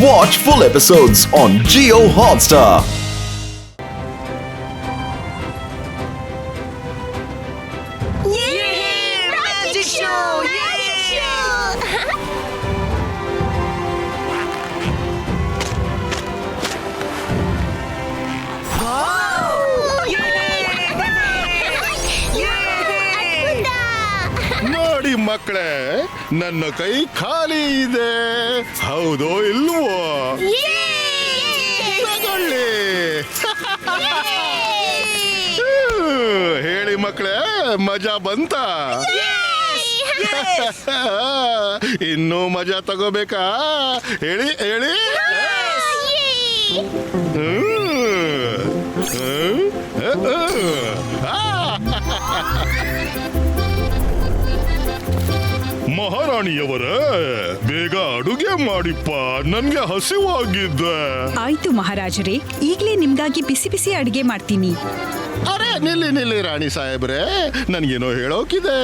Watch full episodes on Jio Hotstar. ನೋಡಿ ಮಕ್ಕಳೇ, ನನ್ನ ಕೈ ಖಾಲಿ ಇದೆ, ಹೌದೋ ಇಲ್ವೋ? ತಗೊಳ್ಳಿ. ಹೇಳಿ ಮಕ್ಕಳೇ, ಮಜಾ ಬಂತ? ಇನ್ನೂ ಮಜಾ ತಗೋಬೇಕಾ? ಹೇಳಿ ಹೇಳಿ. ಮಹಾರಾಣಿಯವರೇ, ಬೇಗ ಅಡುಗೆ ಮಾಡಿಪ್ಪ, ನನ್ಗೆ ಹಸಿವಾಗಿದ್ದೆ. ಆಯ್ತು ಮಹಾರಾಜರೇ, ಈಗ್ಲೇ ನಿಮ್ಗಾಗಿ ಬಿಸಿ ಬಿಸಿ ಅಡಿಗೆ ಮಾಡ್ತೀನಿ. ಅರೆ ನಿಲ್ಲಿ ರಾಣಿ ಸಾಹೇಬ್ರೆ, ನನ್ಗೇನೋ ಹೇಳೋಕಿದೆ.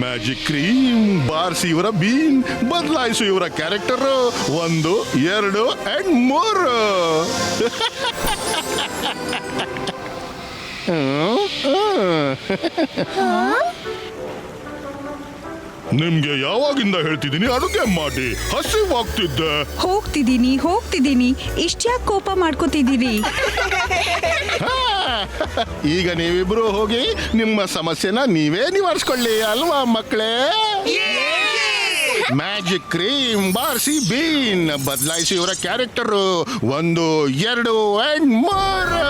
ಮ್ಯಾಜಿಕ್ ಕ್ರೀಮ್ ಬಾರಿಸಿ ಇವರ ಬೀನ್ ಬದಲಾಯಿಸು ಇವರ ಕ್ಯಾರೆಕ್ಟರ್ 1, 2 and 3. ನಿಮ್ಗೆ ಯಾವಾಗಿಂದ ಹೇಳ್ತಿದ್ದೀನಿ ಅಡುಗೆ ಮಾಡಿ, ಹಸಿವಾಗ್ತಿದ್ದೆ. ಹೋಗ್ತಿದ್ದೀನಿ. ಇಷ್ಟ್ಯಾಕ್ ಕೋಪ ಮಾಡ್ಕೋತಿದ್ದೀರಿ? ಈಗ ನೀವಿಬ್ರು ಹೋಗಿ ನಿಮ್ಮ ಸಮಸ್ಯೆನ ನೀವೇ ನಿವಾರಿಸ್ಕೊಳ್ಳಿ ಅಲ್ವಾ ಮಕ್ಕಳೇ? ಮ್ಯಾಜಿಕ್ ಕ್ರೀಮ್ ಬಾರಿಸಿ ಬೀನ್ ಬದಲಾಯಿಸಿ ಇವರ ಕ್ಯಾರೆಕ್ಟರ್ 1, 2 and 3.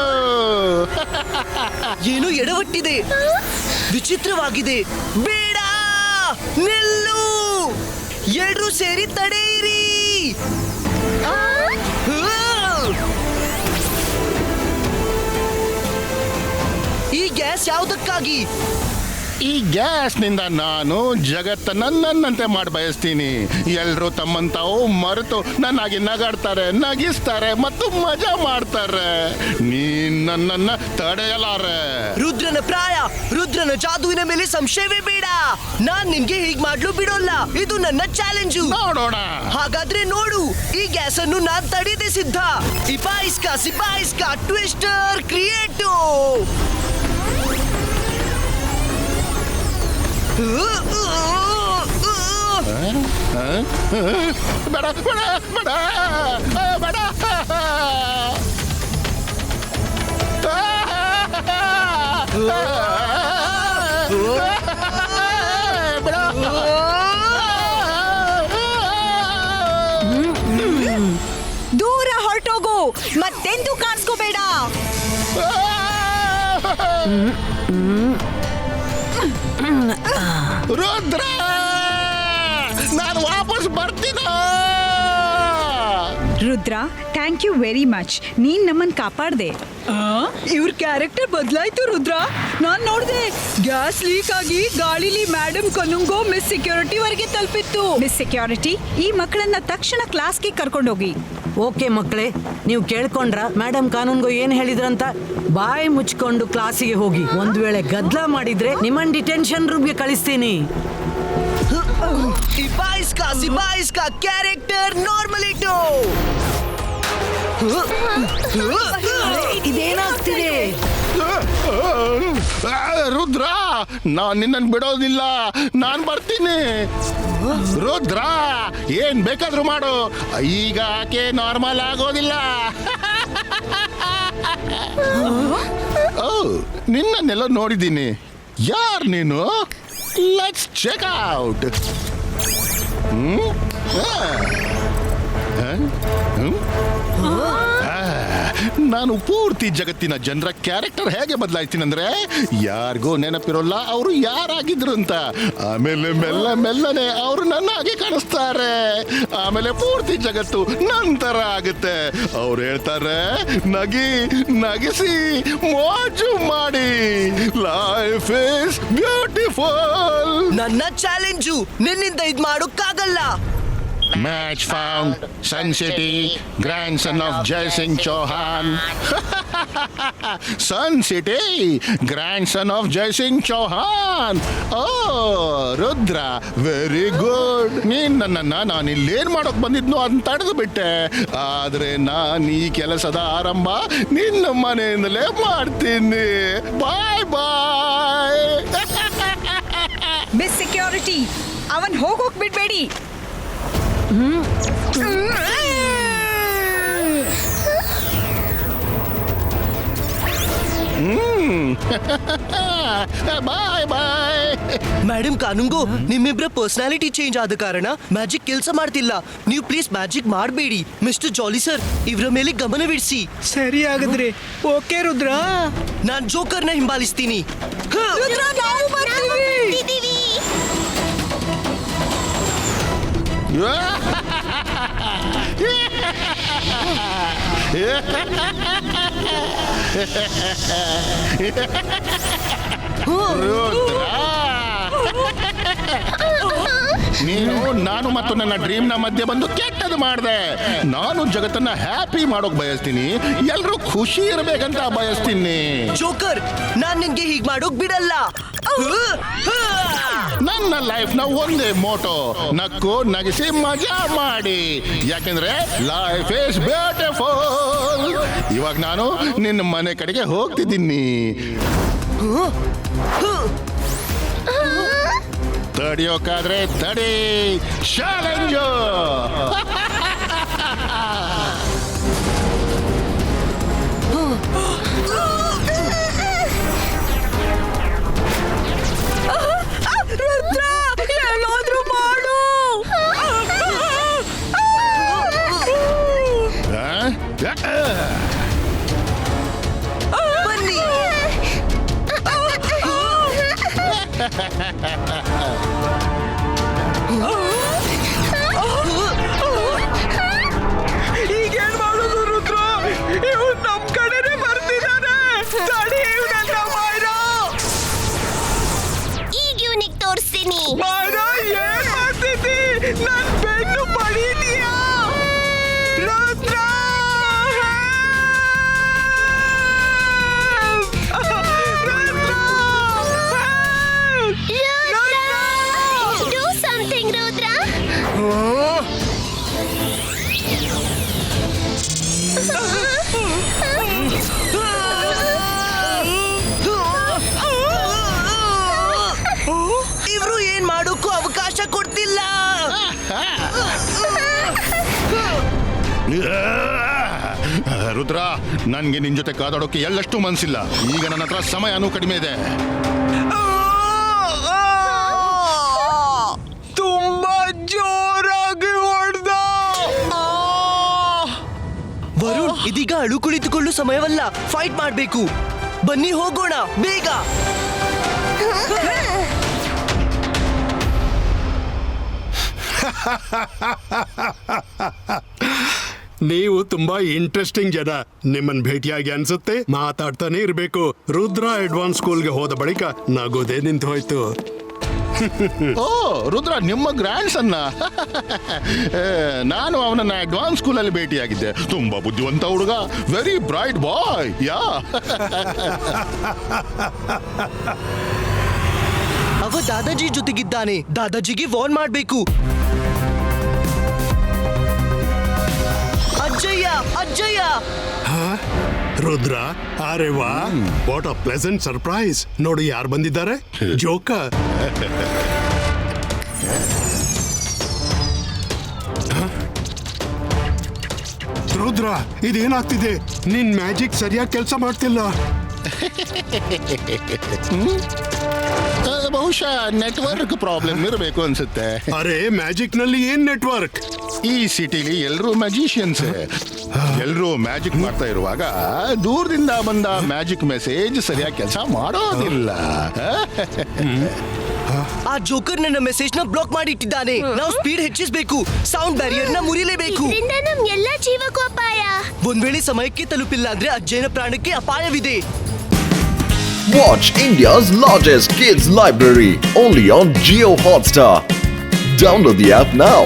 ಏನು ಎಡವಟ್ಟಿದೆ, ವಿಚಿತ್ರವಾಗಿದೆ. ಬೇಡ, ನಿಲ್ಲು, ಎಲ್ರೂ ಸೇರಿ ತಡೆಯಿರಿ. ಈ ಗ್ಯಾಸ್ ಯಾವುದಕ್ಕಾಗಿ? ಈ ಗ್ಯಾಸ್ನಿಂದ ನಾನು ಜಗತ್ತನ್ನ ನನ್ನಂತೆ ಮಾಡಿ ಬಯಸ್ತೀನಿ. ಎಲ್ರು ತಮ್ಮಂತಾವು ಮರೆತು ನನ್ನಾಗಿ ನಗಾಡ್ತಾರೆ, ನಗಿಸ್ತಾರೆ ಮತ್ತು ಮಜಾ ಮಾಡ್ತಾರೆ. ನೀನ್ ನನ್ನನ್ನ ತಡೆಯಲಾರೆ. ರುದ್ರನ ಪ್ರಾಯ, ರುದ್ರನ ಜಾದುವಿನ ಮೇಲೆ ಸಂಶಯವೇ ಬೇಡ. ನಾನ್ ನಿನ್ಗೆ ಹೀಗ್ ಮಾಡ್ಲು ಬಿಡೋಲ್ಲ. ಇದು ನನ್ನ ಚಾಲೆಂಜು. ನೋಡೋಣ. ಹಾಗಾದ್ರೆ ನೋಡು, ಈ ಗ್ಯಾಸ್ ಅನ್ನು ನಾನ್ ತಡೆಯದೆ ಸಿದ್ಧ. ಸಿಪಾಯಿಸ್ಕಾ ಟ್ವಿಸ್ಟರ್ ಕ್ರಿಯೇಟು. ಬೇಡ ಬೇಡ ಬೇಡ ಬೇಡ. ದೂರ ಹೊರಟೋಗು, ಮತ್ತೆಂದು ಕಾಣಿಸ್ಕೋಬೇಡ. ರುದ್ರ, ನಾನು ವಾಪಸ್ ಬರ್ತೀನ. Rudra, thank you very much. ನೀನ್ ನಮ್ಮನ್ ಕಾಪಾಡ್ದೆ. ಇವ್ರ ಕ್ಯಾರೆಕ್ಟರ್ ಬದಲಾಯ್ತು ರುದ್ರ. ನಾನ್ ನೋಡ್ದೆ, ಗ್ಯಾಸ್ ಲೀಕ್ ಆಗಿ ಗಾಳಿಲಿ ಮೇಡಮ್ ಕನುಂಗೋ ಮಿಸ್ ಸೆಕ್ಯೂರಿಟಿ ವರೆಗೆ ತಲುಪಿತ್ತು. ಮಿಸ್ ಸೆಕ್ಯೂರಿಟಿ, ಈ ಮಕ್ಕಳನ್ನ ತಕ್ಷಣ ಕ್ಲಾಸ್ಗೆ ಕರ್ಕೊಂಡೋಗಿ. ಓಕೆ ಮಕ್ಕಳೇ, ನೀವು ಕೇಳ್ಕೊಂಡ್ರ ಮೇಡಮ್ ಕಾನೂನ್ಗೋ ಏನ್ ಹೇಳಿದ್ರಂತ? ಬಾಯಿ ಮುಚ್ಕೊಂಡು ಕ್ಲಾಸಿಗೆ ಹೋಗಿ. ಒಂದ್ ವೇಳೆ ಗದ್ಲ ಮಾಡಿದ್ರೆ ನಿಮ್ಮನ್ ಡಿಟೆನ್ಷನ್ ರೂಮ್ಗೆ ಕಳಿಸ್ತೀನಿ. ಸಿಪಾಯಿಸ್ಕಾ ಕ್ಯಾರೆಕ್ಟರ್ ನಾರ್ಮಲಿಟು. ಇದೇನಾಗ್ತಿದೆ? ರುದ್ರ, ನಾನ್ ನಿನ್ನನ್ನು ಬಿಡೋದಿಲ್ಲ. ನಾನ್ ಬರ್ತೀನಿ. ರುದ್ರ, ಏನ್ ಬೇಕಾದ್ರೂ ಮಾಡು, ಈಗ ಆಕೆ ನಾರ್ಮಲ್ ಆಗೋದಿಲ್ಲ. ನಿನ್ನನ್ನೆಲ್ಲ ನೋಡಿದ್ದೀನಿ. ಯಾರ್ ನೀನು? Let's check out. ನಾನು ಪೂರ್ತಿ ಜಗತ್ತಿನ ಜನರ ಕ್ಯಾರೆಕ್ಟರ್ ಹೇಗೆ ಬದಲಾಯ್ತೀನಂದ್ರೆ, ಯಾರಿಗೂ ನೆನಪಿರೋಲ್ಲ ಅವರು ಯಾರಾಗಿದ್ರು ಅಂತ. ಆಮೇಲೆ ಮೆಲ್ಲನೆ ಅವರು ನನ್ನ ಹಾಗೆ ಕಾಣಿಸ್ತಾರೆ. ಆಮೇಲೆ ಪೂರ್ತಿ ಜಗತ್ತು ನಂತರ ಆಗುತ್ತೆ. ಅವ್ರು ಹೇಳ್ತಾರೆ, ನಗಿಸಿ ಮೋಜು ಮಾಡಿ, ಲೈಫ್ ಇಸ್ ಬ್ಯೂಟಿಫುಲ್. ನನ್ನ ಚಾಲೆಂಜು ನಿನ್ನಿಂದ ಇದ್ ಮಾಡೋಕ್ಕಾಗಲ್ಲ. Match found. Sun City, grandson of Jai Singh Chauhan. Sun City, grandson of Jai Singh Chauhan. Oh, Rudra, very good. ನೀನ್ ನನ್ನನ್ನ ನಾನು ಇಲ್ಲೇನ್ ಮಾಡೋಕ್ ಬಂದಿದ್ನೋ ಅಂತ ತಡೆದು ಬಿಟ್ಟೆ. ಆದ್ರೆ ನಾನು ಈ ಕೆಲಸದ ಆರಂಭ ನಿನ್ನ ಮನೆಯಿಂದಲೇ ಮಾಡ್ತೀನಿ. ಬಾಯ್ ಬಾಯ್. ಮಿಸ್ ಸೆಕ್ಯೂರಿಟಿ, ಅವನ್ ಹೋಗೋಕ್ ಬಿಡ್ಬೇಡಿ. ಬಾಯ್ ಬಾಯ್. ಮೇಡಮ್ ಕಾನೂನ್ಗೋ ನಿಮ್ಮಿಬ್ರ ಪರ್ಸನಾಲಿಟಿ ಚೇಂಜ್ ಆದ ಕಾರಣ ಮ್ಯಾಜಿಕ್ ಕೆಲಸ ಮಾಡ್ತಿಲ್ಲ. ನೀವು ಪ್ಲೀಸ್ ಮ್ಯಾಜಿಕ್ ಮಾಡಬೇಡಿ. ಮಿಸ್ಟರ್ ಜಾಲಿ ಸರ್, ಇವರ ಮೇಲೆ ಗಮನವಿಡಿಸಿ. ಸರಿ ಆಗಿದ್ರೆ ಓಕೆ ರುದ್ರ. ನಾನ್ ಜೋಕರ್ನ ಹಿಂಬಾಲಿಸ್ತೀನಿ. ನೀನು ನಾನು ಮತ್ತು ನನ್ನ ಡ್ರೀಮ್ ನ ಮಧ್ಯೆ ಬಂದು ಕೆಟ್ಟದ್ದು ಮಾಡಿದೆ. ನಾನು ಜಗತ್ತನ್ನ ಹ್ಯಾಪಿ ಮಾಡೋಕ್ ಬಯಸ್ತೀನಿ, ಎಲ್ರೂ ಖುಷಿ ಇರ್ಬೇಕಂತ ಬಯಸ್ತೀನಿ. ಜೋಕರ್, ನಾನ್ ನಿನ್ಗೆ ಹೀಗ್ ಮಾಡೋಕ್ ಬಿಡಲ್ಲ. ನನ್ನ ಲೈಫ್ ನ ಒಂದೇ ಮೋಟೋ, ನಕ್ಕು ನಗಿಸಿ ಮಜಾ ಮಾಡಿ. ಯಾಕೆಂದ್ರೆ ಲೈಫ್ ಇಸ್ ಬ್ಯೂಟಿಫುಲ್. ಇವಾಗ ನಾನು ನಿನ್ನ ಮನೆ ಕಡೆಗೆ ಹೋಗ್ತಿದ್ದೀನಿ. ತಡಿಯೋಕಾದ್ರೆ ತಡಿ. ಚಾಲೆಂಜು. ಎಲ್ಲಾದ್ರೂ ಮಾಡು. ಬನ್ನಿ. ಈಗೇನ್ ಮಾಡೋದು ರುದ್ರ? ಇವ್ನು ನಮ್ ಕಡೆನೆ ಬರ್ತಿದ್ದಾನೆ. ತಡಿ ಇವ್ನನ್ನ ಮಾಯ್ರಾ. ಈಗ ಇವನಿಗೆ ತೋರಿಸ್ತೀನಿ. ಮಾಯ್ರಾ, ಏನ್ ಮಾಡ್ತಿದ್ದಿ? ನನ್ ಬೆನ್ನು ಬಡಿದೀಯಾ? ರುದ್ರ! Do something, Rudra. ಇವ್ರು ಏನ್ ಮಾಡೋಕ್ಕೂ ಅವಕಾಶ ಕೊಡ್ತಿಲ್ಲ. ರುದ್ರ, ನನ್ಗೆ ನಿನ್ ಜೊತೆ ಕಾದಾಡೋಕೆ ಎಳ್ಳಷ್ಟು ಮನ್ಸಿಲ್ಲ. ಈಗ ನನ್ನ ಹತ್ರ ಸಮಯನೂ ಕಡಿಮೆ ಇದೆ. ತುಂಬಾ ಜೋರಾಗಿ ಹೊಡೆದ. ವರುಣ್, ಇದೀಗ ಅಳು ಕುಳಿತುಕೊಳ್ಳು ಸಮಯವಲ್ಲ. ಫೈಟ್ ಮಾಡ್ಬೇಕು. ಬನ್ನಿ ಹೋಗೋಣ ಬೇಗ. ನೀವು ತುಂಬಾ ಇಂಟ್ರೆಸ್ಟಿಂಗ್ ಜನ. ನಿಮ್ಮನ್ ಭೇಟಿಯಾಗಿ ಅನ್ಸುತ್ತೆ ಮಾತಾಡ್ತಾನೆ ಇರ್ಬೇಕು. ರುದ್ರ ಅಡ್ವಾನ್ಸ್ ಸ್ಕೂಲ್ಗೆ ಹೋದ ಬಳಿಕ ನಗೋದೇ ನಿಂತು ಹೋಯ್ತು. ಓ ರುದ್ರ, ನಿಮ್ಮ ಗ್ರ್ಯಾಂಡ್ ಸನ್ನ. ನಾನು ಅವನನ್ನ ಅಡ್ವಾನ್ಸ್ ಸ್ಕೂಲಲ್ಲಿ ಭೇಟಿಯಾಗಿದ್ದೆ. ತುಂಬಾ ಬುದ್ಧಿವಂತ ಹುಡುಗ, ವೆರಿ ಬ್ರೈಟ್ ಬಾಯ್. ಯಾ. ಅವ ದಾದಾಜಿ ಜೊತೆಗಿದ್ದಾನೆ. ದಾದಾಜಿಗೆ ವಾರ್ನ್ ಮಾಡ್ಬೇಕು. ಅಜ್ಜಯ್ಯ, ಅಜ್ಜಯ್ಯ. ರುದ್ರ, ಅರೆ ವಾ, ವಾಟ್ ಅ ಪ್ಲೆಸೆಂಟ್ ಸರ್ಪ್ರೈಸ್. ನೋಡಿ ಯಾರು ಬಂದಿದ್ದಾರೆ. ಜೋಕರ್. ರುದ್ರ, ಇದೇನಾಗ್ತಿದೆ? ನಿನ್ ಮ್ಯಾಜಿಕ್ ಸರಿಯಾಗಿ ಕೆಲಸ ಮಾಡ್ತಿಲ್ಲ. ಬಹುಶಃ ನೆಟ್ವರ್ಕ್ ಪ್ರಾಬ್ಲಮ್ ಇರಬೇಕು ಅನ್ಸುತ್ತೆ. ಅರೆ, ಮ್ಯಾಜಿಕ್ ನಲ್ಲಿ ಏನ್ ನೆಟ್ವರ್ಕ್? ಈ ಸಿಟಿಲಿ ಎಲ್ಲರೂ ಮ್ಯಾಜಿಷಿಯನ್ಸ್. ಎಲ್ಲರೂ ಮ್ಯಾಜಿಕ್ ಮಾಡ್ತಾ ಇರುವಾಗ ದೂರದಿಂದ ಬಂದ ಮ್ಯಾಜಿಕ್ ಮೆಸೇಜ್ ಸರಿಯಾಗಿ ಕೆಲಸ ಮಾಡೋದಿಲ್ಲ. ಆ ಜೋಕರ್ ನನ್ನ ಮೆಸೇಜ್ ನ ಬ್ಲಾಕ್ ಮಾಡಿಟ್ಟಿದ್ದಾನೆ. ನಾವು ಸ್ಪೀಡ್ ಹೆಚ್ಚಿಸಬೇಕು. ಸೌಂಡ್ ಬ್ಯಾರಿಯರ್ ನ ಮುರಿಲೇಬೇಕು. ಇದರಿಂದ ನಮ್ ಎಲ್ಲ ಜೀವಕ್ಕೂ ಅಪಾಯ. ಒಂದ್ ವೇಳೆ ಸಮಯಕ್ಕೆ ತಲುಪಿಲ್ಲ ಅಂದ್ರೆ ಅಜ್ಜಯ್ಯನ ಪ್ರಾಣಕ್ಕೆ ಅಪಾಯವಿದೆ. Watch India's largest kids library only on Jio Hotstar. Download the app now.